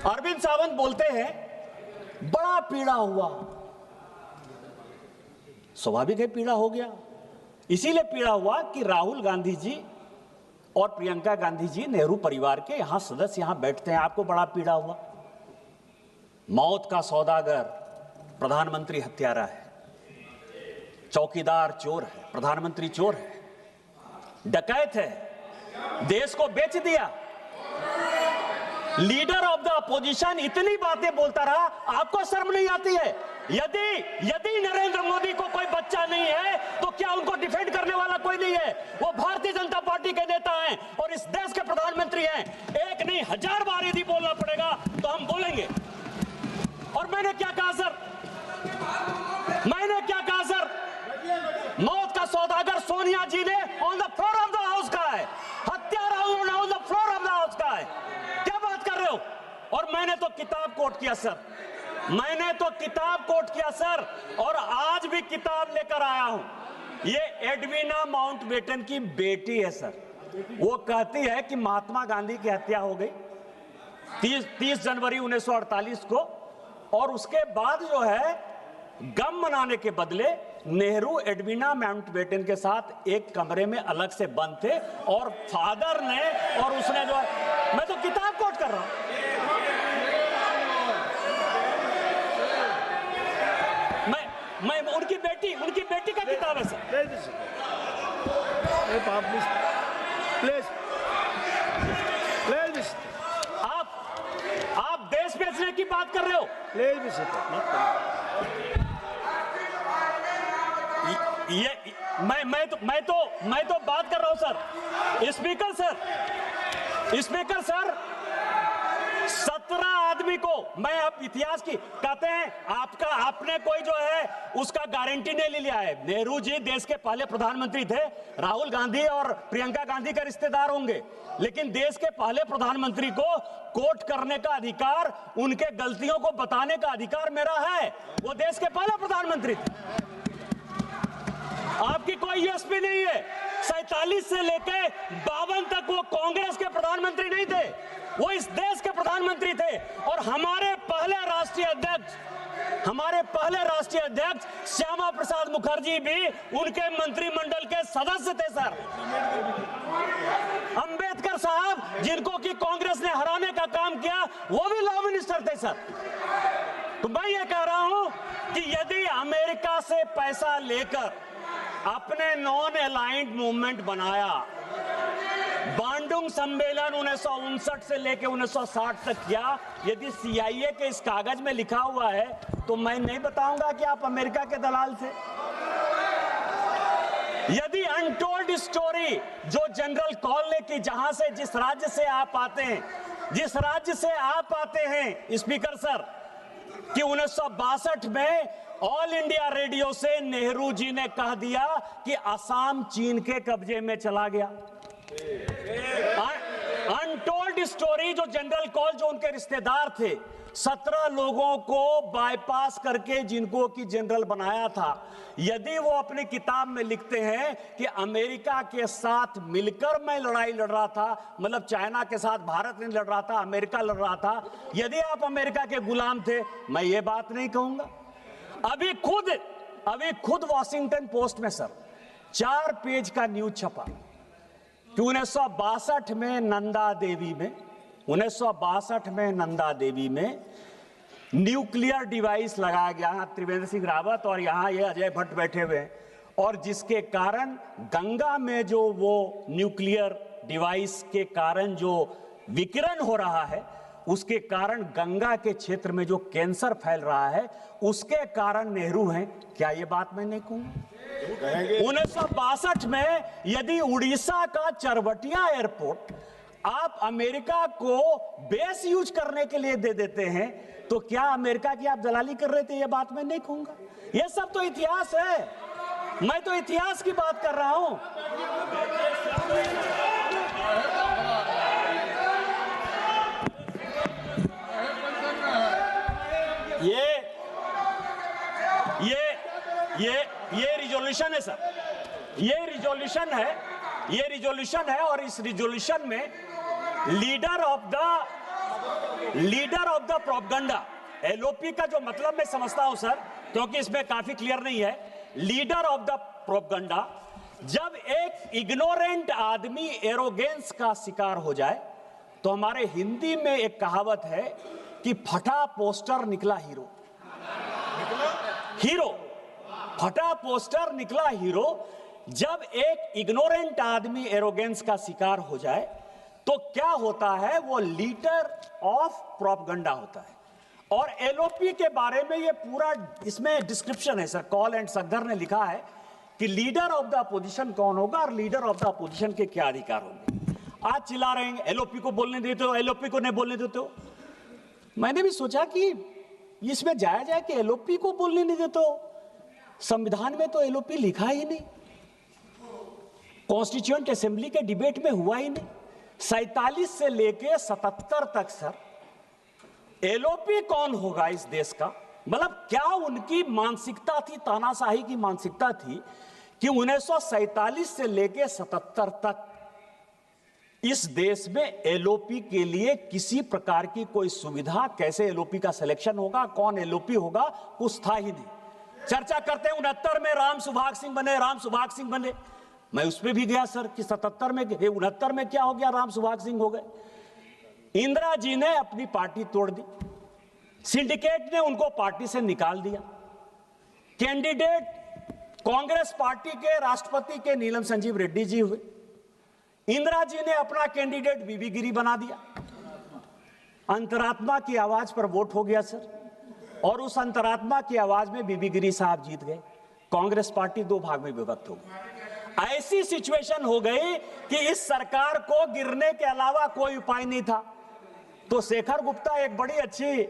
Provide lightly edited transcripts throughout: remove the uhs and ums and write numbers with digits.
अरविंद सावंत बोलते हैं बड़ा पीड़ा हुआ। स्वाभाविक है, पीड़ा हो गया। इसीलिए पीड़ा हुआ कि राहुल गांधी जी और प्रियंका गांधी जी नेहरू परिवार के यहां सदस्य यहां बैठते हैं, आपको बड़ा पीड़ा हुआ। मौत का सौदागर प्रधानमंत्री हत्यारा है, चौकीदार चोर है, प्रधानमंत्री चोर है, डकैत है, देश को बेच दिया। लीडर ऑफ द अपोजिशन इतनी बातें बोलता रहा, आपको शर्म नहीं आती है? यदि नरेंद्र मोदी को कोई बच्चा नहीं है तो क्या उनको डिफेंड करने वाला कोई नहीं है? वो भारतीय जनता पार्टी के नेता हैं और इस देश के प्रधानमंत्री हैं। एक नहीं 1000 बार यदि बोलना पड़ेगा तो हम बोलेंगे। और मैंने क्या कहा सर? मौत का सौदागर सोनिया जी ने on the floor of the house कहा है, हत्यारा उन्होंने on the floor of the house कहा है। क्या बात कर रहे हो? और मैंने तो किताब कोट किया सर, और आज भी किताब लेकर आया हूं। ये एडवीना माउंटबेटन की बेटी है सर। वो कहती है कि महात्मा गांधी की हत्या हो गई 30 जनवरी 1948 को, और उसके बाद जो है गम मनाने के बदले नेहरू एडवीना माउंटबेटन के साथ एक कमरे में अलग से बंद थे, और फादर ने और उसने जो है, मैं तो किताब कोट कर रहा हूं। मैं उनकी बेटी का किताब है सर। आप देश बेचने की बात कर रहे हो? मैं तो बात कर रहा हूं सर। स्पीकर सर 17 आदमी को मैं अब इतिहास की कहते हैं, आपने कोई जो है उसका गारंटी नहीं ले लिया है। नेहरू जी देश के पहले प्रधानमंत्री थे, राहुल गांधी और प्रियंका गांधी के रिश्तेदार होंगे, लेकिन देश के पहले प्रधानमंत्री को कोट करने का अधिकार, उनके गलतियों को बताने का अधिकार मेरा है। वो देश के पहले प्रधानमंत्री थे। आपकी कोई यूएसपी नहीं है। 47 से लेकर 52 तक वो कांग्रेस के प्रधानमंत्री नहीं थे, वो इस देश के प्रधानमंत्री थे। और हमारे पहले राष्ट्रीय अध्यक्ष श्यामा प्रसाद मुखर्जी भी उनके मंत्रिमंडल के सदस्य थे सर। अंबेडकर साहब, जिनको कि कांग्रेस ने हराने का काम किया, वो भी लॉ मिनिस्टर थे सर। तो मैं ये कह रहा हूं कि यदि अमेरिका से पैसा लेकर अपने नॉन अलाइंड मूवमेंट बनाया, बांडुंग सम्मेलन 1959 से लेकर 1960 तक किया, यदि CIA के इस कागज में लिखा हुआ है तो मैं नहीं बताऊंगा कि आप अमेरिका के दलाल थे। यदि अनटोल्ड स्टोरी जो जनरल कॉल ने की, जहां से जिस राज्य से आप आते हैं स्पीकर सर, कि 1962 में ऑल इंडिया रेडियो से नेहरू जी ने कह दिया कि असम चीन के कब्जे में चला गया। अनटोल्ड स्टोरी जो जनरल कॉल, जो उनके रिश्तेदार थे, 17 लोगों को बाईपास करके जिनको कि जनरल बनाया था, यदि वो अपनी किताब में लिखते हैं कि अमेरिका के साथ मिलकर मैं लड़ाई लड़ रहा था, मतलब चाइना के साथ भारत नहीं लड़ रहा था, अमेरिका लड़ रहा था, यदि आप अमेरिका के गुलाम थे, मैं ये बात नहीं कहूंगा। अभी खुद वॉशिंगटन पोस्ट में सर 4 पेज का न्यूज छपा कि 1962 में नंदा देवी में न्यूक्लियर डिवाइस लगाया गया। त्रिवेंद्र सिंह रावत और यहाँ ये अजय भट्ट बैठे हुए हैं, और जिसके कारण गंगा में जो वो न्यूक्लियर डिवाइस के कारण जो विकिरण हो रहा है, उसके कारण गंगा के क्षेत्र में जो कैंसर फैल रहा है, उसके कारण नेहरू हैं। क्या ये बात मैं नहीं कहूंगा? 1962 में यदि उड़ीसा का चरवटिया एयरपोर्ट आप अमेरिका को बेस यूज करने के लिए दे देते हैं, तो क्या अमेरिका की आप दलाली कर रहे थे? ये बात मैं नहीं कहूंगा। ये सब तो इतिहास है, मैं तो इतिहास की बात कर रहा हूं। ये रिजोल्यूशन है सर, ये रिजोल्यूशन है, और इस रिजोल्यूशन में leader of the leader of the propaganda, LOP का जो मतलब मैं समझता हूं सर, क्योंकि इसमें काफी क्लियर नहीं है। लीडर ऑफ द प्रोपगंडा, जब एक इग्नोरेंट आदमी एरोगेंस का शिकार हो जाए, तो हमारे हिंदी में एक कहावत है कि फटा पोस्टर निकला हीरो। हीरो, फटा पोस्टर निकला हीरो। जब एक इग्नोरेंट आदमी एरोगेंस का शिकार हो जाए तो क्या होता है, वो लीडर ऑफ प्रोपगंडा होता है। और एलओपी के बारे में ये पूरा इसमें डिस्क्रिप्शन है सर, कॉल एंड सगदर ने लिखा है कि लीडर ऑफ द अपोजिशन कौन होगा और लीडर ऑफ द अपोजिशन के क्या अधिकार होंगे। आज चिल्ला रहे हैं एलओपी को बोलने देते हो, एलओपी को नहीं बोलने देते हो। मैंने भी सोचा कि इसमें जाया जाए कि एलओपी को बोलने नहीं देते हो। संविधान में तो एलओपी लिखा ही नहीं, कॉन्स्टिट्यूएंट असेंबली के डिबेट में हुआ ही नहीं। 47 से लेके 77 तक सर एलओपी कौन होगा इस देश का? मतलब क्या उनकी मानसिकता थी, तानाशाही की मानसिकता थी कि 1947 से लेके 77 तक इस देश में एलओपी के लिए किसी प्रकार की कोई सुविधा, कैसे एलओपी का सिलेक्शन होगा, कौन एलओपी होगा, कुछ था ही नहीं। चर्चा करते हैं 69 में राम सुभाग सिंह बने, राम सुभाग सिंह बने। मैं उस पर भी गया सर कि 77 में 69 में क्या हो गया, राम सुभाग सिंह हो गए। इंदिरा जी ने अपनी पार्टी तोड़ दी, सिंडिकेट ने उनको पार्टी से निकाल दिया। कैंडिडेट कांग्रेस पार्टी के राष्ट्रपति के नीलम संजीव रेड्डी जी हुए। इंदिरा जी ने अपना कैंडिडेट बीबी गिरी बना दिया। अंतरात्मा की आवाज पर वोट हो गया सर, और उस अंतरात्मा की आवाज में बीबी गिरी साहब जीत गए। कांग्रेस पार्टी 2 भाग में विभक्त हो गई। ऐसी सिचुएशन हो गई कि इस सरकार को गिरने के अलावा कोई उपाय नहीं था। तो शेखर गुप्ता एक बड़ी अच्छी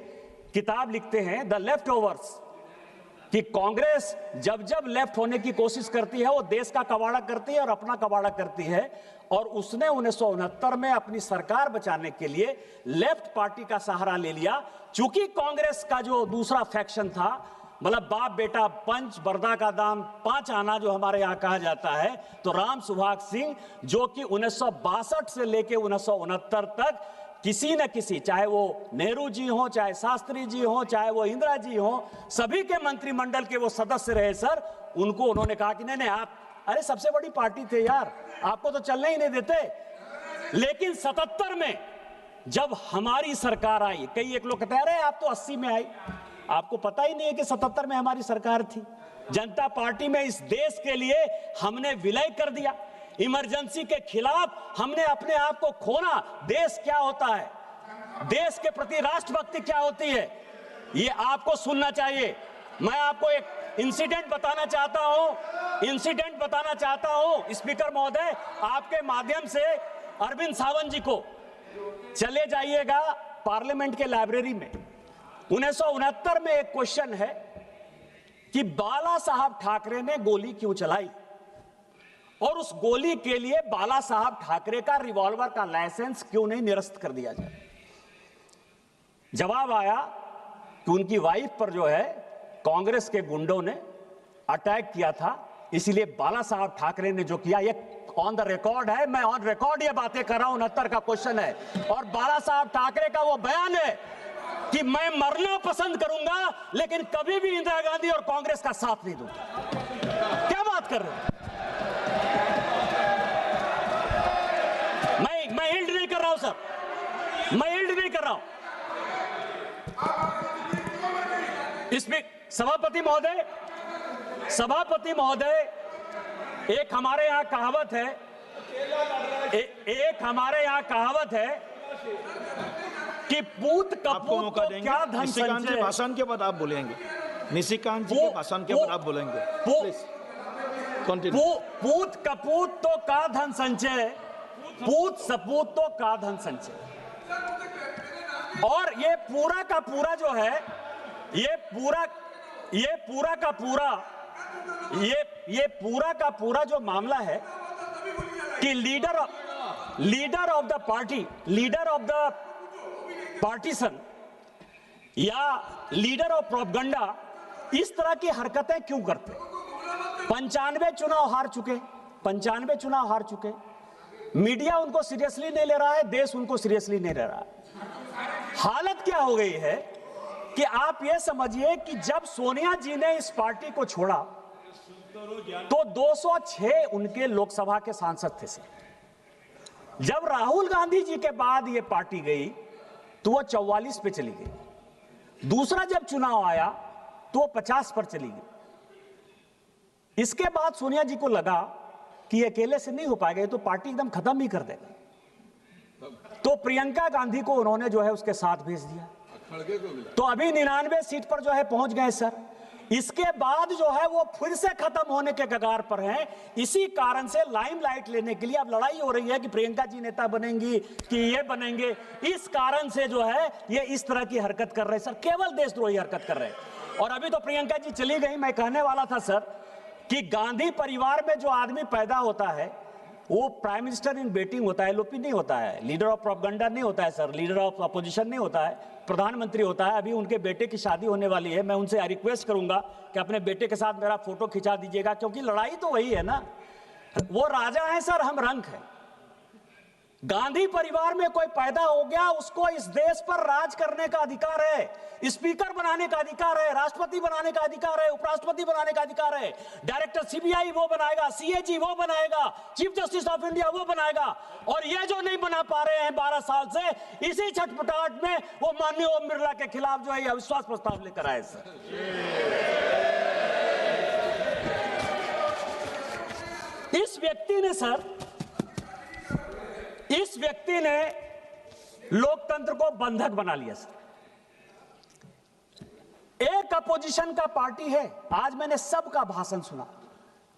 किताब लिखते हैं, द लेफ्ट ओवर्स, कि कांग्रेस जब जब लेफ्ट होने की कोशिश करती है वो देश का कबाड़ा करती है और अपना कबाड़ा करती है। और उसने 1969 में अपनी सरकार बचाने के लिए लेफ्ट पार्टी का सहारा ले लिया। चूंकि कांग्रेस का जो दूसरा फैक्शन था, मतलब बाप बेटा पंच, बरदा का दाम 5 आना जो हमारे यहां कहा जाता है, तो राम सुभाग सिंह जो कि 1962 से लेके 1969 तक किसी न किसी, चाहे वो नेहरू जी हो, चाहे शास्त्री जी हो, चाहे वो इंदिरा जी हो, सभी के मंत्रिमंडल के वो सदस्य रहे सर। उनको उन्होंने कहा कि नहीं नहीं आप, अरे सबसे बड़ी पार्टी थे यार, आपको तो चलने ही नहीं देते। लेकिन 77 में जब हमारी सरकार आई, कई एक लोग कहते हैं अरे आप तो 80 में आई, आपको पता ही नहीं है कि 77 में हमारी सरकार थी। जनता पार्टी में इस देश के लिए हमने विलय कर दिया। इमरजेंसी के खिलाफ हमने अपने आप को खोना। देश क्या होता है, देश के प्रति राष्ट्रभक्ति क्या होती है, ये आपको सुनना चाहिए। मैं आपको एक इंसिडेंट बताना चाहता हूं स्पीकर महोदय, आपके माध्यम से अरविंद सावंत जी को, चले जाइएगा पार्लियामेंट के लाइब्रेरी में। 1969 में एक क्वेश्चन है कि बाला साहब ठाकरे ने गोली क्यों चलाई, और उस गोली के लिए बाला साहब ठाकरे का रिवॉल्वर का लाइसेंस क्यों नहीं निरस्त कर दिया जाए। जवाब आया कि उनकी वाइफ पर जो है कांग्रेस के गुंडों ने अटैक किया था, इसलिए बाला साहब ठाकरे ने जो किया, ये ऑन द रिकॉर्ड है, मैं ऑन रिकॉर्ड ये बातें कर रहा हूं। 69 का क्वेश्चन है और बाला साहब ठाकरे का वो बयान है कि मैं मरना पसंद करूंगा लेकिन कभी भी इंदिरा गांधी और कांग्रेस का साथ नहीं दूंगा। क्या बात कर रहे हैं? मैं हिल्ड नहीं कर रहा हूं सर, मैं हिल्ड नहीं कर रहा हूं। इसमें सभापति महोदय, एक हमारे यहां कहावत है, कि पूत कपूत तो क्या धन संचय। भाषण के बाद आप बोलेंगे, निशिकांत जी के भाषण के बाद आप बोलेंगे। पूत कपूत तो का धन संचय, पूत सपूत तो का धन संचय। और ये पूरा का पूरा जो है, ये पूरा का पूरा जो मामला है कि leader of the party, leader of the partition या लीडर ऑफ प्रोपगंडा इस तरह की हरकतें क्यों करते? 95 चुनाव हार चुके, मीडिया उनको सीरियसली नहीं ले रहा है, देश उनको सीरियसली नहीं ले रहा है। हालत क्या हो गई है कि आप ये समझिए कि जब सोनिया जी ने इस पार्टी को छोड़ा तो 206 उनके लोकसभा के सांसद थे सर। जब राहुल गांधी जी के बाद ये पार्टी गई तो वो 44 पे चली गई। दूसरा जब चुनाव आया तो वो 50 पर चली गई। इसके बाद सोनिया जी को लगा कि अकेले से नहीं हो पाएगा, ये तो पार्टी एकदम खत्म ही कर देगा, तो प्रियंका गांधी को उन्होंने जो है उसके साथ भेज दिया। तो अभी 99 सीट पर जो है पहुंच गए सर। इसके बाद जो है वो फिर से खत्म होने के कगार पर हैं। इसी कारण से लाइमलाइट लेने के लिए अब लड़ाई हो रही है कि प्रियंका जी नेता बनेंगी कि ये बनेंगे। इस कारण से जो है ये इस तरह की हरकत कर रहे हैं सर, केवल देशद्रोही हरकत कर रहे हैं। और अभी तो प्रियंका जी चली गई। मैं कहने वाला था सर कि गांधी परिवार में जो आदमी पैदा होता है वो प्राइम मिनिस्टर इन वेटिंग होता है, एलओपी नहीं होता है, लीडर ऑफ प्रोपेगेंडा नहीं होता है सर, लीडर ऑफ अपोजिशन नहीं होता है, प्रधानमंत्री होता है। अभी उनके बेटे की शादी होने वाली है। मैं उनसे रिक्वेस्ट करूंगा कि अपने बेटे के साथ मेरा फोटो खिंचा दीजिएगा, क्योंकि लड़ाई तो वही है ना। वो राजा है सर, हम रंक है। गांधी परिवार में कोई पैदा हो गया, उसको इस देश पर राज करने का अधिकार है, स्पीकर बनाने का अधिकार है, राष्ट्रपति बनाने का अधिकार है, उपराष्ट्रपति बनाने का अधिकार है, डायरेक्टर सीबीआई वो बनाएगा, सीएजी वो बनाएगा, चीफ जस्टिस ऑफ इंडिया वो बनाएगा। और ये जो नहीं बना पा रहे हैं 12 साल से, इसी छटपटाहट में वो माननीय ओम बिरला के खिलाफ जो है अविश्वास प्रस्ताव लेकर आए सर। इस व्यक्ति ने लोकतंत्र को बंधक बना लिया सर। एक अपोजिशन का पार्टी है, आज मैंने सबका भाषण सुना।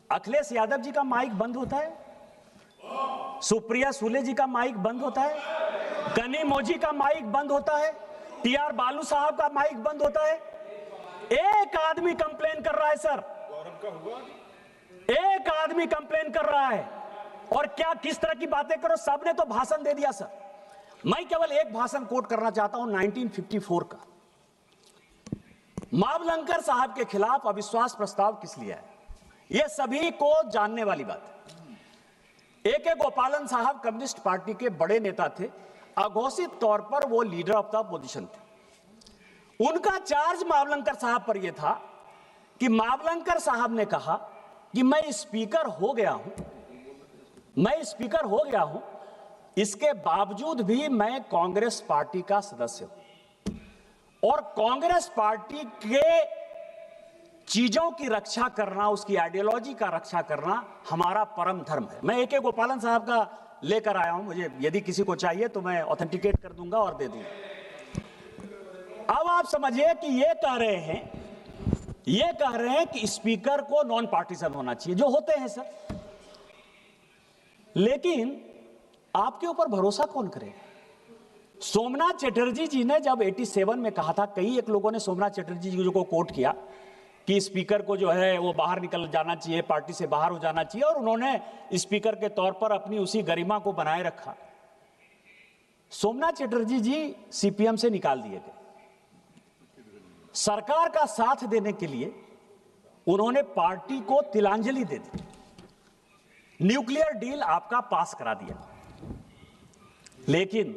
अखिलेश यादव जी का माइक बंद होता है, सुप्रिया सुले जी का माइक बंद होता है, कनी मोजी का माइक बंद होता है, टीआर बालू साहब का माइक बंद होता है। एक आदमी कंप्लेन कर रहा है सर, एक आदमी कंप्लेन कर रहा है। और क्या किस तरह की बातें करो, सबने तो भाषण दे दिया सर। मैं केवल एक भाषण कोट करना चाहता हूं 1954 का। मावलंकर साहब के खिलाफ अविश्वास प्रस्ताव किस लिए है, यह सभी को जानने वाली बात है। ए.के. गोपालन साहब कम्युनिस्ट पार्टी के बड़े नेता थे, अघोषित तौर पर वो लीडर ऑफ द अपोजिशन थे। उनका चार्ज मावलंकर साहब पर यह था कि मावलंकर साहब ने कहा कि मैं स्पीकर हो गया हूं, इसके बावजूद भी मैं कांग्रेस पार्टी का सदस्य हूं और कांग्रेस पार्टी के चीजों की रक्षा करना, उसकी आइडियोलॉजी का रक्षा करना हमारा परम धर्म है। मैं ए.के. गोपालन साहब का लेकर आया हूं, मुझे यदि किसी को चाहिए तो मैं ऑथेंटिकेट कर दूंगा और दे दूंगा। अब आप समझिए कि ये कह रहे हैं कि स्पीकर को नॉन पार्टीसन होना चाहिए, जो होते हैं सर। लेकिन आपके ऊपर भरोसा कौन करे? सोमनाथ चटर्जी जी ने जब 87 में कहा था, कई एक लोगों ने सोमनाथ चटर्जी जी को कोट किया कि स्पीकर को जो है वो बाहर निकल जाना चाहिए, पार्टी से बाहर हो जाना चाहिए, और उन्होंने स्पीकर के तौर पर अपनी उसी गरिमा को बनाए रखा। सोमनाथ चटर्जी जी सीपीएम से निकाल दिए गए। सरकार का साथ देने के लिए उन्होंने पार्टी को तिलांजलि दे दी, न्यूक्लियर डील आपका पास करा दिया। लेकिन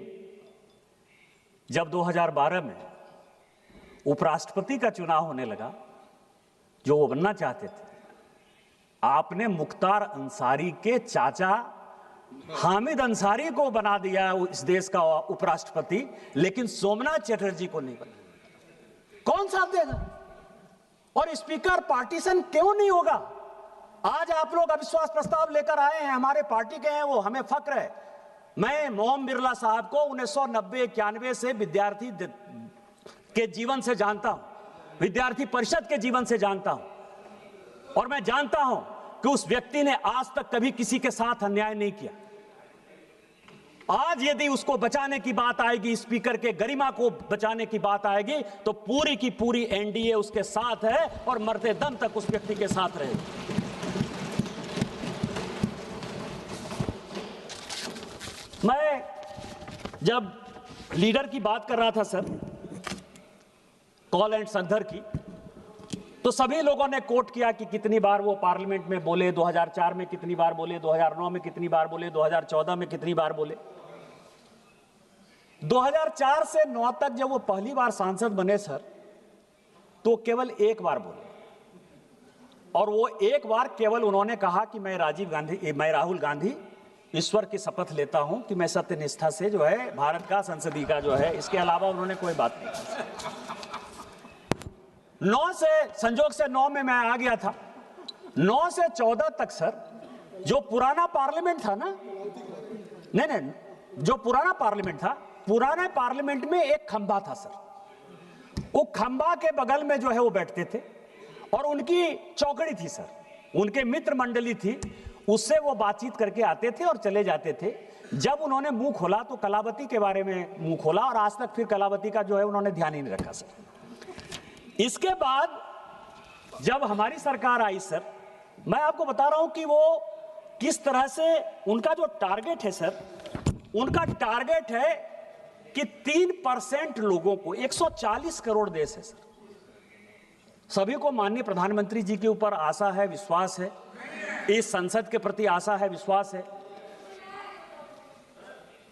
जब 2012 में उपराष्ट्रपति का चुनाव होने लगा, जो वो बनना चाहते थे, आपने मुख्तार अंसारी के चाचा हामिद अंसारी को बना दिया इस देश का उपराष्ट्रपति, लेकिन सोमनाथ चटर्जी को नहीं बना। कौन साथ देगा? और स्पीकर पार्टीशन क्यों नहीं होगा? आज आप लोग अविश्वास प्रस्ताव लेकर आए हैं, हमारे पार्टी के हैं वो, हमें फक्र है। मैं ओम बिरला साहब को 1990-91 से विद्यार्थी के जीवन से जानता हूं, विद्यार्थी परिषद के जीवन से जानता हूं, और मैं जानता हूं कि उस व्यक्ति ने आज तक कभी किसी के साथ अन्याय नहीं किया। आज यदि उसको बचाने की बात आएगी, स्पीकर के गरिमा को बचाने की बात आएगी, तो पूरी की पूरी एनडीए उसके साथ है और मरते दम तक उस व्यक्ति के साथ रहेगी। मैं जब लीडर की बात कर रहा था सर, कॉल एंड संदर की, तो सभी लोगों ने कोट किया कि कितनी बार वो पार्लियामेंट में बोले, 2004 में कितनी बार बोले, 2009 में कितनी बार बोले, 2014 में कितनी बार बोले। 2004 से 9 तक जब वो पहली बार सांसद बने सर, तो केवल एक बार बोले, और वो एक बार केवल उन्होंने कहा कि मैं राहुल गांधी ईश्वर की शपथ लेता हूं कि मैं सत्यनिष्ठा से जो है भारत का संसदीय का जो है, इसके अलावा उन्होंने कोई बात नहीं की। 9 से संजोग से 9 में मैं आ गया था। 9 से 14 तक सर, जो पुराना पार्लियामेंट था ना, नहीं, जो पुराना पार्लियामेंट था, पुराने पार्लियामेंट में एक खंबा था सर, वो खंबा के बगल में जो है वो बैठते थे, और उनकी चौकड़ी थी सर, उनके मित्र मंडली थी, उससे वो बातचीत करके आते थे और चले जाते थे। जब उन्होंने मुंह खोला तो कलावती के बारे में मुंह खोला, और आज तक फिर कलावती का जो है उन्होंने ध्यान ही नहीं रखा सर। इसके बाद जब हमारी सरकार आई सर, मैं आपको बता रहा हूं कि वो किस तरह से उनका जो टारगेट है सर, उनका टारगेट है कि 3% लोगों को, 140 करोड़ देश है सर, सभी को माननीय प्रधानमंत्री जी के ऊपर आशा है, विश्वास है, इस संसद के प्रति आशा है, विश्वास है।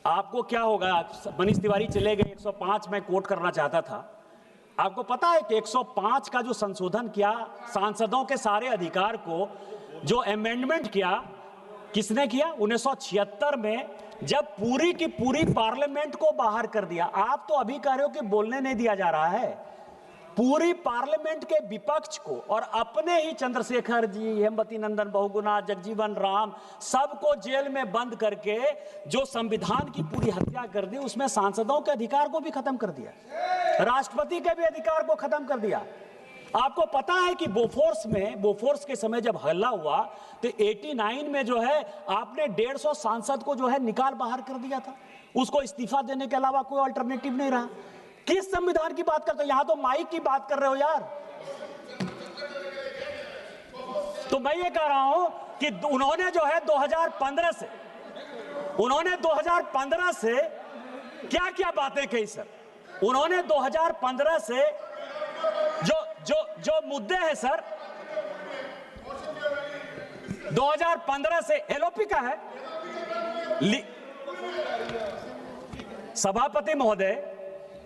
आपको क्या होगा, मनीष तिवारी चले गए, 105 मैं कोट करना चाहता था। आपको पता है कि 105 का जो संशोधन किया, सांसदों के सारे अधिकार को जो अमेंडमेंट किया, किसने किया? 1976 में, जब पूरी की पूरी पार्लियामेंट को बाहर कर दिया। आप तो अभी कह रहे हो कि बोलने नहीं दिया जा रहा है। पूरी पार्लियामेंट के विपक्ष को और अपने ही चंद्रशेखर जी, हेमवती नंदन बहुगुणा, जगजीवन राम, सबको जेल में बंद करके जो संविधान की पूरी हत्या कर दी, उसमें सांसदों के अधिकार को भी खत्म कर दिया, राष्ट्रपति के भी अधिकार को खत्म कर दिया। आपको पता है कि बोफोर्स के समय जब हल्ला हुआ तो 89 में जो है आपने 150 सांसद को जो है निकाल बाहर कर दिया था। उसको इस्तीफा देने के अलावा कोई अल्टरनेटिव नहीं रहा। किस संविधान की बात करते हो? यहां तो माइक की बात कर रहे हो यार। तो मैं ये कह रहा हूं कि उन्होंने जो है 2015 से क्या क्या बातें कही सर। उन्होंने 2015 से जो मुद्दे हैं सर, 2015 से एलओपी का है। सभापति महोदय,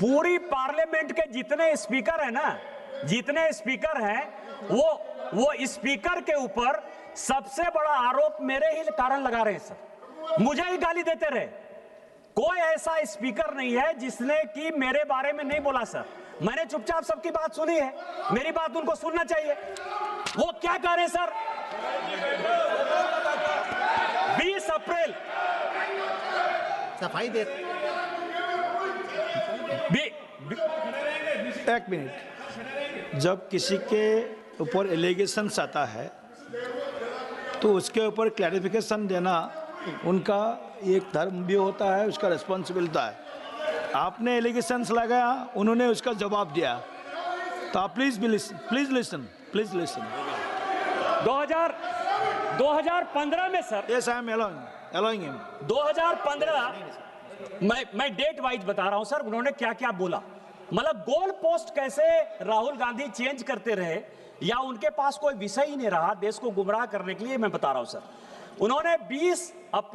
पूरी पार्लियामेंट के जितने स्पीकर हैं ना, जितने स्पीकर हैं, वो स्पीकर के ऊपर सबसे बड़ा आरोप मेरे ही कारण लगा रहे हैं सर, मुझे ही गाली देते रहे। कोई ऐसा स्पीकर नहीं है जिसने कि मेरे बारे में नहीं बोला सर। मैंने चुपचाप सबकी बात सुनी है, मेरी बात उनको सुनना चाहिए। वो क्या कह रहे हैं सर? 20 अप्रैल सफाई दे, एक मिनट। जब किसी के ऊपर एलिगेशंस आता है तो उसके ऊपर क्लैरिफिकेशन देना उनका एक धर्म भी होता है, उसका रिस्पॉन्सिबिलिटी है। आपने एलिगेशंस लगाया, उन्होंने उसका जवाब दिया, तो आप प्लीज लिसन 2015 में sir, yes I am allowing him. 2015 मैं डेट वाइज बता रहा हूं सर, उन्होंने क्या क्या बोला, मतलब गोल पोस्ट कैसे राहुल गांधी चेंज करते रहे, या उनके पास कोई विषय ही नहीं रहा देश को गुमराह करने के लिए, मैं बता रहा हूं सर। उन्होंने 20 अप्रैल